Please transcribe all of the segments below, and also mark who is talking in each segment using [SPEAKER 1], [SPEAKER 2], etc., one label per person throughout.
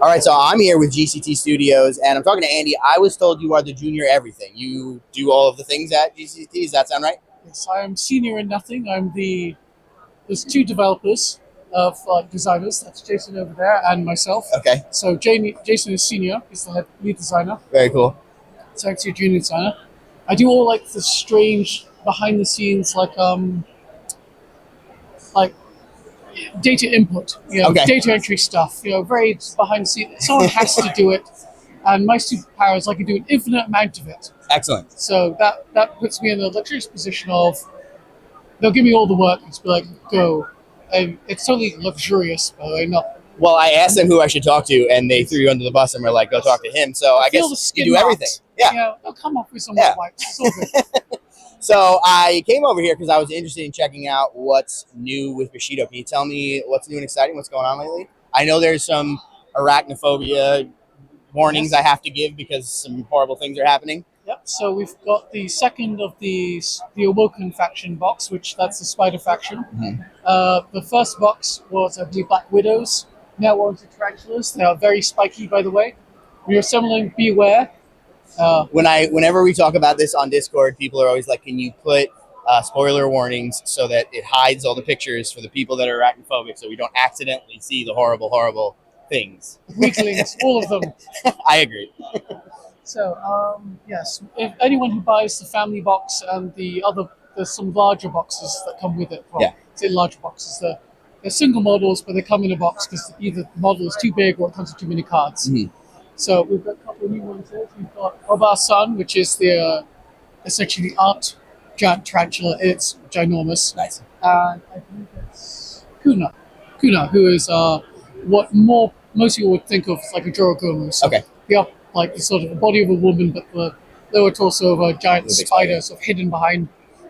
[SPEAKER 1] All right, so I'm here with GCT Studios, and I'm talking to Andy. I was told you are the junior everything. You do all of the things at GCT. Does that sound right?
[SPEAKER 2] Yes, I am senior in nothing. There's two developers of designers. That's Jason over there and myself.
[SPEAKER 1] Okay,
[SPEAKER 2] So Jason is senior. He's the head lead designer.
[SPEAKER 1] very cool.
[SPEAKER 2] So I'm junior designer. I do all like the strange behind the scenes like data input,
[SPEAKER 1] Okay.
[SPEAKER 2] data entry stuff. Very behind the scenes. Someone has to do it, and my superpower is I can do an infinite amount of it.
[SPEAKER 1] Excellent.
[SPEAKER 2] So that puts me in the luxurious position of they'll give me all the work and just be like, go. And it's totally luxurious, by the way, not.
[SPEAKER 1] Well, I asked them who I should talk to, and they threw you under the bus and were like, go talk to him. So I
[SPEAKER 2] feel the
[SPEAKER 1] guess
[SPEAKER 2] skin
[SPEAKER 1] you do everything.
[SPEAKER 2] knots.
[SPEAKER 1] Yeah.
[SPEAKER 2] They'll come up with some
[SPEAKER 1] Yeah.
[SPEAKER 2] wipes. It's all good.
[SPEAKER 1] So I came over here because I was interested in checking out what's new with Bushido. Can you tell me what's new and exciting? What's going on lately? I know there's some arachnophobia warnings I have to give because some horrible things are happening.
[SPEAKER 2] Yep. So we've got the second of the Awoken faction box, which that's the Spider faction.
[SPEAKER 1] Mhm.
[SPEAKER 2] The first box was, I believe, Black Widows. Now we're onto tarantulas. They are very spiky, by the way. When you're assembling, beware.
[SPEAKER 1] Whenever we talk about this on Discord, people are always like, "Can you put spoiler warnings so that it hides all the pictures for the people that are arachnophobic, so we don't accidentally see the horrible things?"
[SPEAKER 2] Weaklings, all of them.
[SPEAKER 1] I agree.
[SPEAKER 2] So, yes, if anyone who buys the family box and there's some larger boxes that come with it. Well,
[SPEAKER 1] Yeah.
[SPEAKER 2] say larger boxes. They're single models, but they come in a box because either the model is too big or it comes with too many cards.
[SPEAKER 1] Mhm.
[SPEAKER 2] So we've got a couple of new ones here. We've got Oba-san, which is the essentially the art giant tarantula. It's ginormous.
[SPEAKER 1] Nice.
[SPEAKER 2] And I believe it's Kuna, who is what most people would think of as like a Jorogumo. So
[SPEAKER 1] Okay.
[SPEAKER 2] like the sort of the body of a woman, but the lower torso of a giant
[SPEAKER 1] With a big
[SPEAKER 2] spider, sort of hidden behind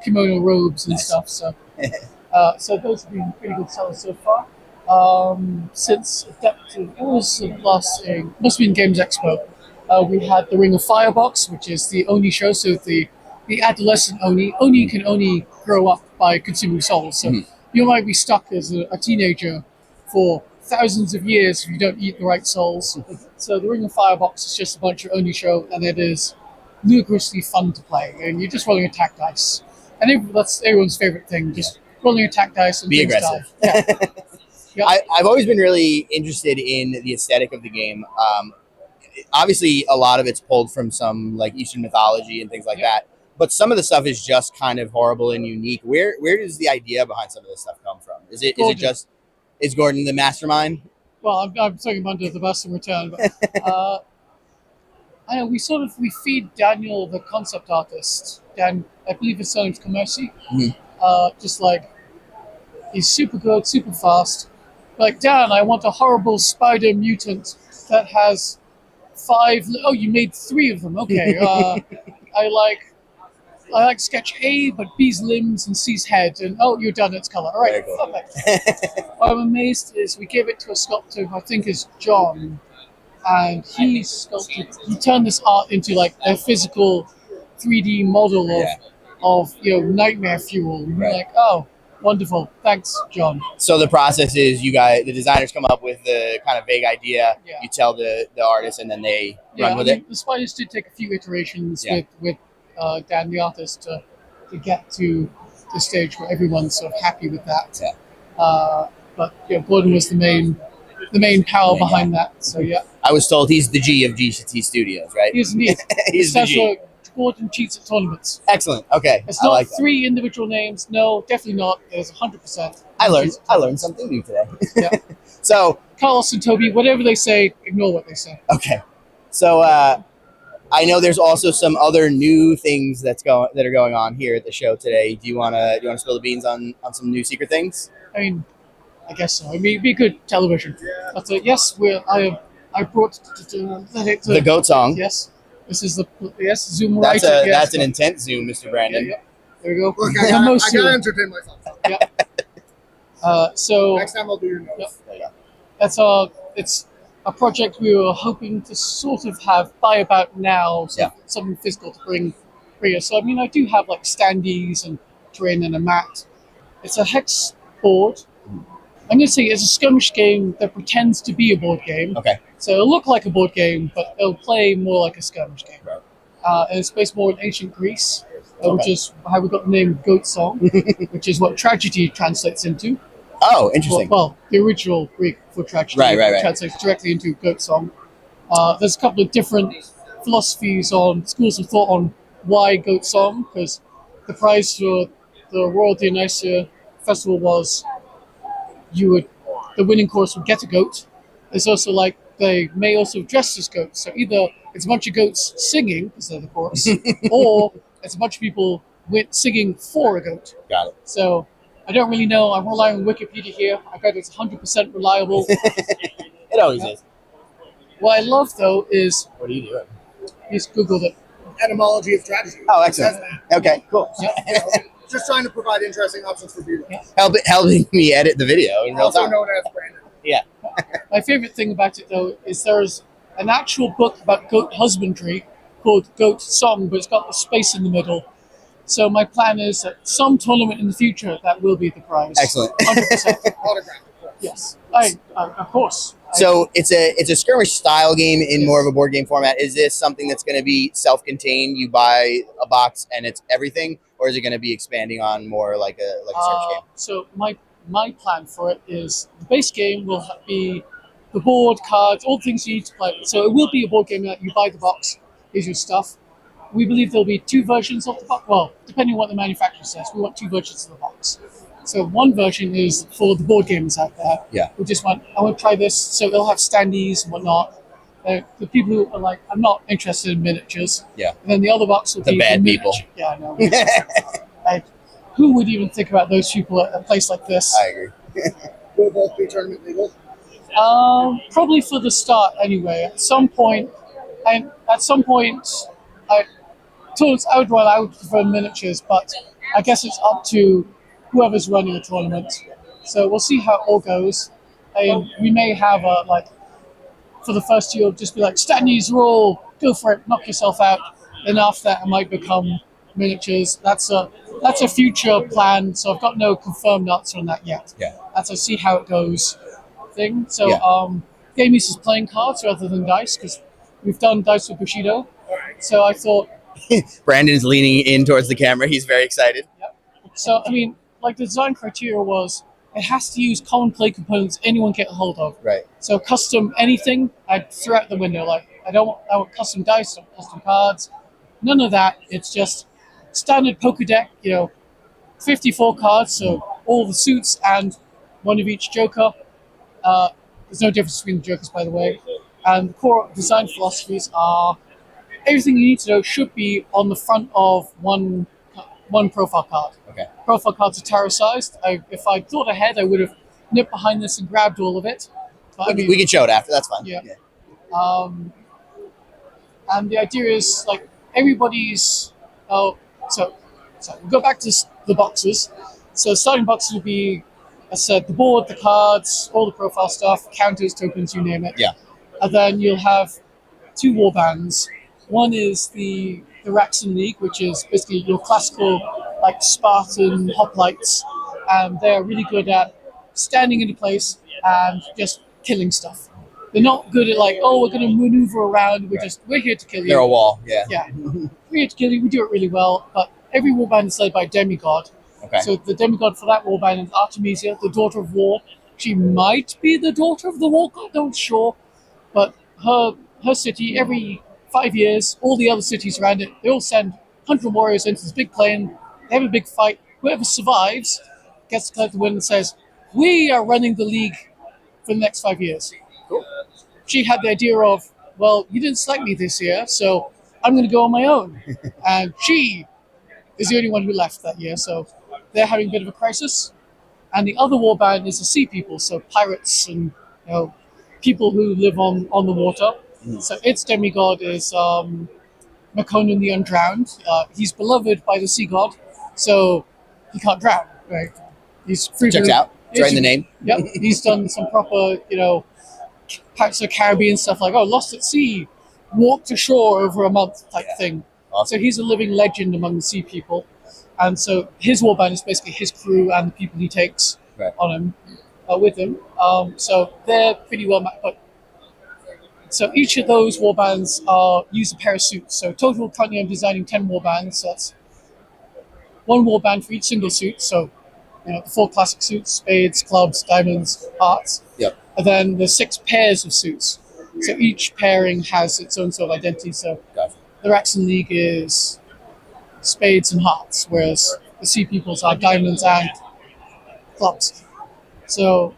[SPEAKER 2] kimono robes and
[SPEAKER 1] Nice.
[SPEAKER 2] stuff. So, so those have been pretty good sellers so far. Since Adaptive, what was the last thing? Must have been Games Expo. We had the Ring of Fire box, which is the Oni show. So the adolescent Oni. Oni can only grow up by consuming souls. So you might be stuck as a teenager for thousands of years if you don't eat the right souls. So the Ring of Fire box is just a bunch of Oni show, and it is ludicrously fun to play. And you're just rolling attack dice, and that's everyone's favorite thing. Just rolling attack dice and
[SPEAKER 1] Be
[SPEAKER 2] things
[SPEAKER 1] aggressive.
[SPEAKER 2] die. Yeah. Yeah.
[SPEAKER 1] I've always been really interested in the aesthetic of the game. Obviously, a lot of it's pulled from some like Eastern mythology and things like that. But some of the stuff is just kind of horrible and unique. Where does the idea behind some of this stuff come from? Is it just is Gordon the mastermind?
[SPEAKER 2] Well, I'm throwing him under the bus in return, but I know we feed Daniel, the concept artist. Dan, I believe his name's Commercy. Just like he's super good, super fast. Like, Dan, I want a horrible spider mutant that has 5. Oh, you made 3 of them. Okay. I like sketch A, but B's limbs and C's head, and oh, you're done. It's color. All right,
[SPEAKER 1] Very cool.
[SPEAKER 2] perfect. What I'm amazed is we gave it to a sculptor who I think is John, and he turned this art into like a physical 3D model of nightmare fuel. And we're like, oh, wonderful, thanks, John.
[SPEAKER 1] So the process is the designers come up with the kind of vague idea.
[SPEAKER 2] Yeah.
[SPEAKER 1] You tell the artist, and then they run with it.
[SPEAKER 2] The spiders did take a few iterations with Dan, the artist, to get to the stage where everyone's sort of happy with that.
[SPEAKER 1] Yeah.
[SPEAKER 2] But Gordon was the main power behind that. So yeah.
[SPEAKER 1] I was told he's the G of GCT Studios, right?
[SPEAKER 2] He is indeed.
[SPEAKER 1] He's the G.
[SPEAKER 2] Gordon cheats at tournaments.
[SPEAKER 1] Excellent. Okay.
[SPEAKER 2] It's not 3 individual names. No, definitely not. There's 100%.
[SPEAKER 1] I learned something new today.
[SPEAKER 2] Yeah.
[SPEAKER 1] So
[SPEAKER 2] Carlos and Toby, whatever they say, ignore what they say.
[SPEAKER 1] Okay. So I know there's also some other new things that are going on here at the show today. Do you wanna spill the beans on some new secret things?
[SPEAKER 2] I mean, I guess so. I mean, it'd be good television. But yes, I brought
[SPEAKER 1] The Goatsong.
[SPEAKER 2] Yes. This is Zoom
[SPEAKER 1] That's
[SPEAKER 2] right.
[SPEAKER 1] That's an intense zoom, Mr. Brandon.
[SPEAKER 2] Yeah. There we go.
[SPEAKER 3] Look, I gotta entertain myself.
[SPEAKER 2] Yeah. So
[SPEAKER 3] Next time I'll do your notes.
[SPEAKER 2] Yep.
[SPEAKER 1] There you go.
[SPEAKER 2] It's a project we were hoping to sort of have by about now. So something physical to bring us. So I mean, I do have like standees and terrain and a mat. It's a hex board. I'm going to say it's a skirmish game that pretends to be a board game.
[SPEAKER 1] Okay.
[SPEAKER 2] So it'll look like a board game, but it'll play more like a skirmish game.
[SPEAKER 1] Right.
[SPEAKER 2] And it's based more in ancient Greece,
[SPEAKER 1] Okay.
[SPEAKER 2] which is how we got the name Goatsong, which is what tragedy translates into.
[SPEAKER 1] Oh, interesting.
[SPEAKER 2] Well, the original Greek for tragedy
[SPEAKER 1] Right.
[SPEAKER 2] translates directly into Goatsong. There's a couple of different philosophies on schools of thought on why Goatsong, because the prize for the Royal Dionysia Festival was the winning chorus would get a goat. There's also like they may also dress as goats. So either it's a bunch of goats singing because they're the chorus, or it's a bunch of people singing for a goat.
[SPEAKER 1] Got it.
[SPEAKER 2] So I don't really know. I'm relying on Wikipedia here. I bet it's 100% reliable.
[SPEAKER 1] It always is.
[SPEAKER 2] What I love though is
[SPEAKER 1] What are you doing?
[SPEAKER 2] he's Googled it.
[SPEAKER 3] Etymology of tragedy.
[SPEAKER 1] Oh, excellent. Okay, cool.
[SPEAKER 3] Just trying to provide interesting options for viewers.
[SPEAKER 1] Helping me edit the video in real
[SPEAKER 3] Also
[SPEAKER 1] time.
[SPEAKER 3] known as Brandon.
[SPEAKER 1] Yeah.
[SPEAKER 2] My favorite thing about it though is there's an actual book about goat husbandry called Goatsong, but it's got the space in the middle. So my plan is that some tournament in the future that will be the prize.
[SPEAKER 1] Excellent.
[SPEAKER 2] 100%.
[SPEAKER 3] Autograph.
[SPEAKER 2] Yes. Of course.
[SPEAKER 1] So it's a skirmish style game in more of a board game format. Is this something that's going to be self-contained? You buy a box and it's everything, or is it going to be expanding on more like a skirmish game?
[SPEAKER 2] So my plan for it is the base game will be the board, cards, all the things you need to play. So it will be a board game that you buy the box, here's your stuff. We believe there'll be two versions of the box. Well, depending on what the manufacturer says, we want two versions of the box. So one version is for the board gamers out there.
[SPEAKER 1] Yeah.
[SPEAKER 2] Who just want, I want to try this. So they'll have standees and whatnot. The people who are like, I'm not interested in miniatures.
[SPEAKER 1] Yeah.
[SPEAKER 2] And then the other box will
[SPEAKER 1] The
[SPEAKER 2] be
[SPEAKER 1] bad
[SPEAKER 2] for
[SPEAKER 1] people.
[SPEAKER 2] Yeah, I know. Who would even think about those people at a place like this?
[SPEAKER 1] I agree.
[SPEAKER 3] Will both be tournament legal?
[SPEAKER 2] Probably for the start, anyway. At some point, I would prefer miniatures, but I guess it's up to whoever's running the tournament. So we'll see how it all goes. And we may have for the first year, just be like, standees rule, go for it, knock yourself out. Then after that, it might become miniatures. That's a future plan. So I've got no confirmed answer on that yet.
[SPEAKER 1] Yeah.
[SPEAKER 2] That's a see how it goes thing. So
[SPEAKER 1] Yeah.
[SPEAKER 2] game uses playing cards rather than dice because we've done dice with Bushido. So I thought.
[SPEAKER 1] Brandon's leaning in towards the camera. He's very excited.
[SPEAKER 2] So I mean, like the design criteria was it has to use common play components anyone can get a hold of.
[SPEAKER 1] Right.
[SPEAKER 2] So custom anything, I'd throw out the window. Like I want custom dice, I want custom cards. None of that. It's just standard poker deck. 54 cards, so all the suits and one of each joker. There's no difference between the jokers, by the way. And the core design philosophies are everything you need to know should be on the front of one profile card.
[SPEAKER 1] Okay.
[SPEAKER 2] Profile cards are tarot sized. If I thought ahead, I would have nipped behind this and grabbed all of it. But,
[SPEAKER 1] We can show it after. That's fine.
[SPEAKER 2] Yeah. And the idea is like everybody's. So we'll go back to the boxes. So starting boxes will be, as I said, the board, the cards, all the profile stuff, counters, tokens, you name it.
[SPEAKER 1] Yeah.
[SPEAKER 2] And then you'll have two war bands. One is the Raxon League, which is basically your classical like Spartan hoplites, and they're really good at standing into place and just killing stuff. They're not good at like, oh, we're going to maneuver around. We're here to kill you.
[SPEAKER 1] They're a wall. Yeah.
[SPEAKER 2] Yeah, we're here to kill you. We do it really well, but every warband is led by a demigod.
[SPEAKER 1] Okay.
[SPEAKER 2] So the demigod for that warband is Artemisia, the daughter of war. She might be the daughter of the war god, not sure, but her city every 5 years, all the other cities around it, they all send 100 warriors into this big plain. They have a big fight. Whoever survives gets to collect the win and says, "We are running the league for the next 5 years."
[SPEAKER 1] Cool.
[SPEAKER 2] She had the idea of, well, you didn't select me this year, so I'm going to go on my own. And she is the only one who left that year, so they're having a bit of a crisis. And the other warband is the sea people, so pirates and people who live on the water. Mm-hmm. So its demigod is Maconan the Undrowned. He's beloved by the sea god, so he can't drown. Right? He's free.
[SPEAKER 1] Checks out. It's right in the name.
[SPEAKER 2] Yep. He's done some proper, Pirates of the Caribbean stuff like, lost at sea, walked ashore over a month type thing.
[SPEAKER 1] Awesome.
[SPEAKER 2] So he's a living legend among the sea people. And so his warband is basically his crew and the people he takes on him. with them. So they're pretty well matched. But so each of those warbands use a pair of suits. So total currently I'm designing 10 warbands. So that's one warband for each single suit. So the 4 classic suits: spades, clubs, diamonds, hearts.
[SPEAKER 1] Yep.
[SPEAKER 2] And then there's 6 pairs of suits. So each pairing has its own sort of identity. So
[SPEAKER 1] Gotcha.
[SPEAKER 2] the Raxon League is spades and hearts, whereas the Sea Peoples are diamonds and clubs. So,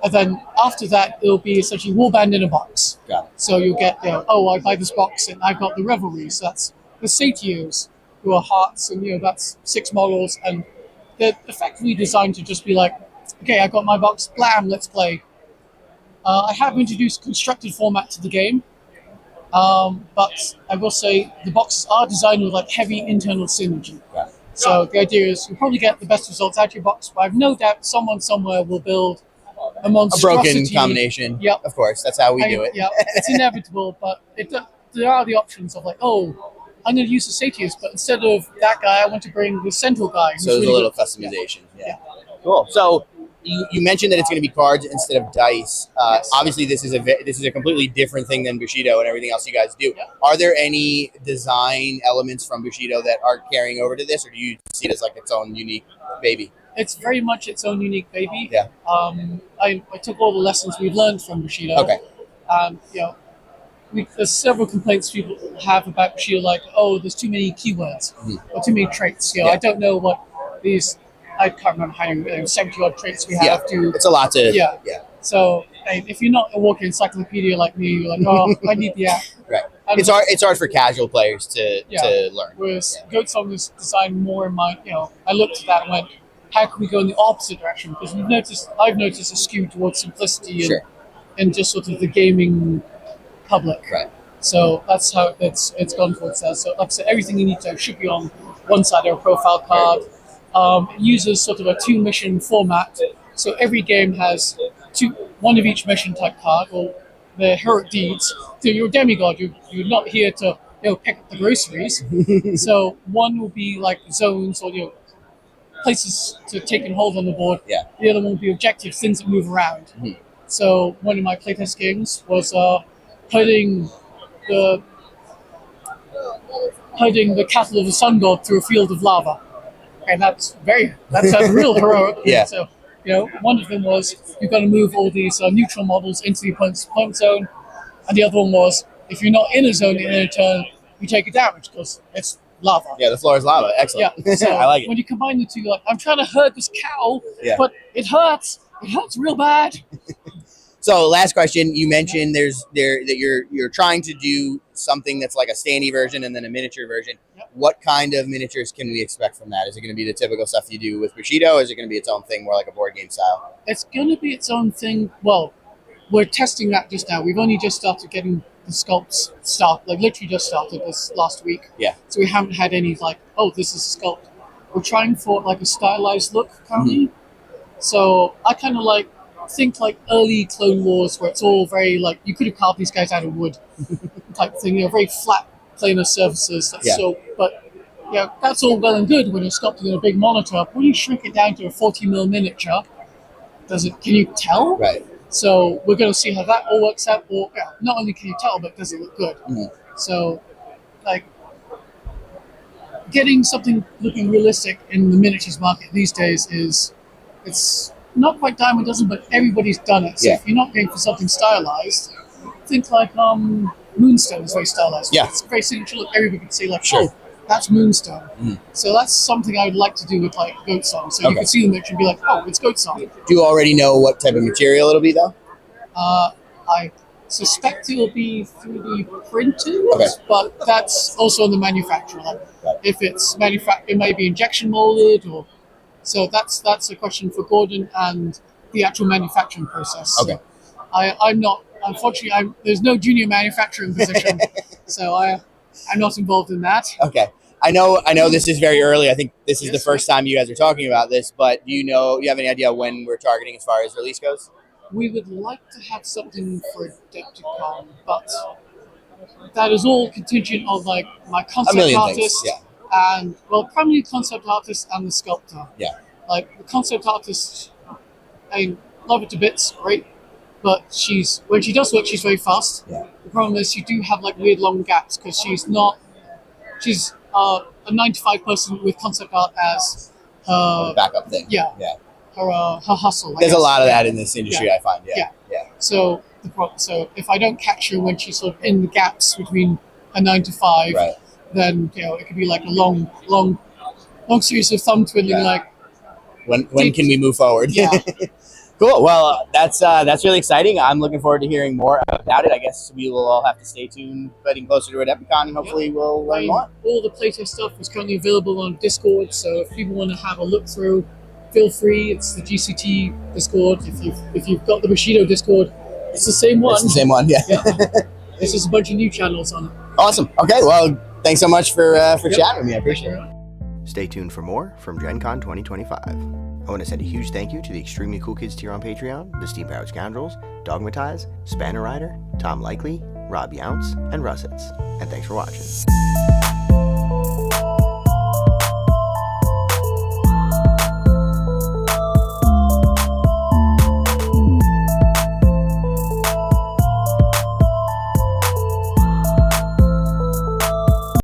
[SPEAKER 2] and then after that, it'll be essentially warband in a box.
[SPEAKER 1] Got it.
[SPEAKER 2] So you'll get, oh, I buy this box and I've got the Revelries. So that's the Satios, who are hearts, and, that's 6 models. And they're effectively designed to just be like, okay, I got my box, blam, let's play. I have introduced constructed format to the game, but I will say the boxes are designed with like heavy internal synergy.
[SPEAKER 1] Yeah.
[SPEAKER 2] So the idea is you'll probably get the best results out of your box, but I've no doubt someone somewhere will build a
[SPEAKER 1] A
[SPEAKER 2] monstrosity.
[SPEAKER 1] broken combination.
[SPEAKER 2] Yep.
[SPEAKER 1] Of course, that's how we do it.
[SPEAKER 2] Yeah, it's inevitable, but there are the options of like, oh, I'm going to use the Satius, but instead of that guy, I want to bring the central guy.
[SPEAKER 1] So there's
[SPEAKER 2] really
[SPEAKER 1] a little
[SPEAKER 2] good.
[SPEAKER 1] customization. Yeah. Cool. So you mentioned that it's going to be cards instead of dice.
[SPEAKER 2] Yes.
[SPEAKER 1] Obviously, this is a completely different thing than Bushido and everything else you guys do.
[SPEAKER 2] Yeah.
[SPEAKER 1] Are there any design elements from Bushido that are carrying over to this, or do you see it as like its own unique baby?
[SPEAKER 2] It's very much its own unique baby.
[SPEAKER 1] Yeah.
[SPEAKER 2] I took all the lessons we've learned from Bushido.
[SPEAKER 1] Okay.
[SPEAKER 2] There's several complaints people have about Bushido, like, oh, there's too many keywords or too many traits.
[SPEAKER 1] Yeah.
[SPEAKER 2] I don't know what these. I can't remember how many 70 odd traits we have to.
[SPEAKER 1] It's a lot to.
[SPEAKER 2] Yeah.
[SPEAKER 1] Yeah.
[SPEAKER 2] So if you're not a walking encyclopedia like me, you're like, oh, I need the app.
[SPEAKER 1] Right.
[SPEAKER 2] And
[SPEAKER 1] It's hard for casual players to learn.
[SPEAKER 2] Whereas Goatsong is designed more in my. I looked at that and went, how can we go in the opposite direction? Because I've noticed a skew towards simplicity and just sort of the gaming public.
[SPEAKER 1] Right.
[SPEAKER 2] So that's how it's gone towards that. So like I said, everything you need to should be on one side of a profile card. It uses sort of a 2-mission format. So every game has one of each mission type card, or the heroic deeds. So you're a demigod. You're not here to pick up the groceries. So one will be like zones or places to take and hold on the board.
[SPEAKER 1] Yeah.
[SPEAKER 2] The other one will be objectives, things that move around.
[SPEAKER 1] Mm-hmm.
[SPEAKER 2] So one of my playtest games was putting the cattle of the sun god through a field of lava, and that sounds real heroic.
[SPEAKER 1] Yeah.
[SPEAKER 2] So one of them was you've got to move all these neutral models into the opponent's zone, and the other one was if you're not in a zone in a turn, you take a damage because it's lava.
[SPEAKER 1] Yeah, the floor is lava. Excellent.
[SPEAKER 2] Yeah. So
[SPEAKER 1] I like it.
[SPEAKER 2] when you combine the two, you're like, I'm trying to herd this cow,
[SPEAKER 1] Yeah.
[SPEAKER 2] but it hurts. It hurts real bad.
[SPEAKER 1] So last question, you mentioned that you're trying to do something that's like a standee version and then a miniature version.
[SPEAKER 2] Yep.
[SPEAKER 1] What kind of miniatures can we expect from that? Is it going to be the typical stuff you do with Bushido, or is it going to be its own thing, more like a board game style?
[SPEAKER 2] It's going to be its own thing. Well, we're testing that just now. We've only just started getting the sculpts literally just started this last week.
[SPEAKER 1] Yeah.
[SPEAKER 2] So we haven't had any like, oh, this is a sculpt. We're trying for like a stylized look currently. Mm-hmm. So I kind of think like early Clone Wars, where it's all very like you could have carved these guys out of wood type thing. Very flat, planar surfaces. But that's all well and good when you're sculpting in a big monitor. But when you shrink it down to a 40mm miniature, can you tell?
[SPEAKER 1] Right.
[SPEAKER 2] So we're going to see how that all works out. Or not only can you tell, but does it look good?
[SPEAKER 1] Mm-hmm.
[SPEAKER 2] So, getting something looking realistic in the miniatures market these days it's not quite dime a dozen, but everybody's done it. So if you're not going for something stylized, think like Moonstone is very stylized.
[SPEAKER 1] Yeah.
[SPEAKER 2] It's a very signature look. Everybody can see
[SPEAKER 1] sure.
[SPEAKER 2] oh, that's Moonstone.
[SPEAKER 1] Mm.
[SPEAKER 2] So that's something I would like to do with like Goatsong. So you can see the miniature and be like, oh, it's Goatsong.
[SPEAKER 1] Do you already know what type of material it'll be though?
[SPEAKER 2] I suspect it will be 3D printed,
[SPEAKER 1] Okay.
[SPEAKER 2] but that's also on the manufacturer. If it's it may be injection molded, or so that's a question for Gordon and the actual manufacturing process.
[SPEAKER 1] Okay.
[SPEAKER 2] So I'm not. Unfortunately, there's no junior manufacturing position, so I'm not involved in that.
[SPEAKER 1] Okay. I know this is very early. I think this is the first time you guys are talking about this, but do you have any idea when we're targeting as far as release goes?
[SPEAKER 2] We would like to have something for Adepticon, but that is all contingent on like my concept artist and primarily concept artist and the sculptor.
[SPEAKER 1] Yeah.
[SPEAKER 2] Like the concept artist, love her to bits, great. But when she does work, she's very fast.
[SPEAKER 1] Yeah.
[SPEAKER 2] The problem is you do have like weird long gaps because she's a 9 to 5 person with concept art as
[SPEAKER 1] Backup thing.
[SPEAKER 2] yeah. Her hustle. I
[SPEAKER 1] There's a
[SPEAKER 2] guess.
[SPEAKER 1] lot of that in this industry, I find. Yeah.
[SPEAKER 2] So so if I don't catch her when she's sort of in the gaps between a 9 to 5,
[SPEAKER 1] Right.
[SPEAKER 2] then it could be like a long series of thumb twiddling.
[SPEAKER 1] Yeah.
[SPEAKER 2] Like
[SPEAKER 1] When can we move forward?
[SPEAKER 2] Yeah.
[SPEAKER 1] Cool. Well, that's really exciting. I'm looking forward to hearing more about it. I guess we will all have to stay tuned, getting closer to it at Epicon, and hopefully we'll learn more.
[SPEAKER 2] All the playtest stuff is currently available on Discord, so if people want to have a look through, feel free. It's the GCT Discord. If you've got the Bushido Discord, it's the same one.
[SPEAKER 1] It's the same one. Yeah.
[SPEAKER 2] There's just a bunch of new channels on it.
[SPEAKER 1] Awesome. Okay. Well, thanks so much for chatting with me. I appreciate it.
[SPEAKER 4] Stay tuned for more from Gen Con 2025. I want to send a huge thank you to the extremely cool kids tier on Patreon, the Steam Powered Scoundrels, Dogmatize, Spanner Rider, Tom Likely, Rob Younce, and Russets. And thanks for watching.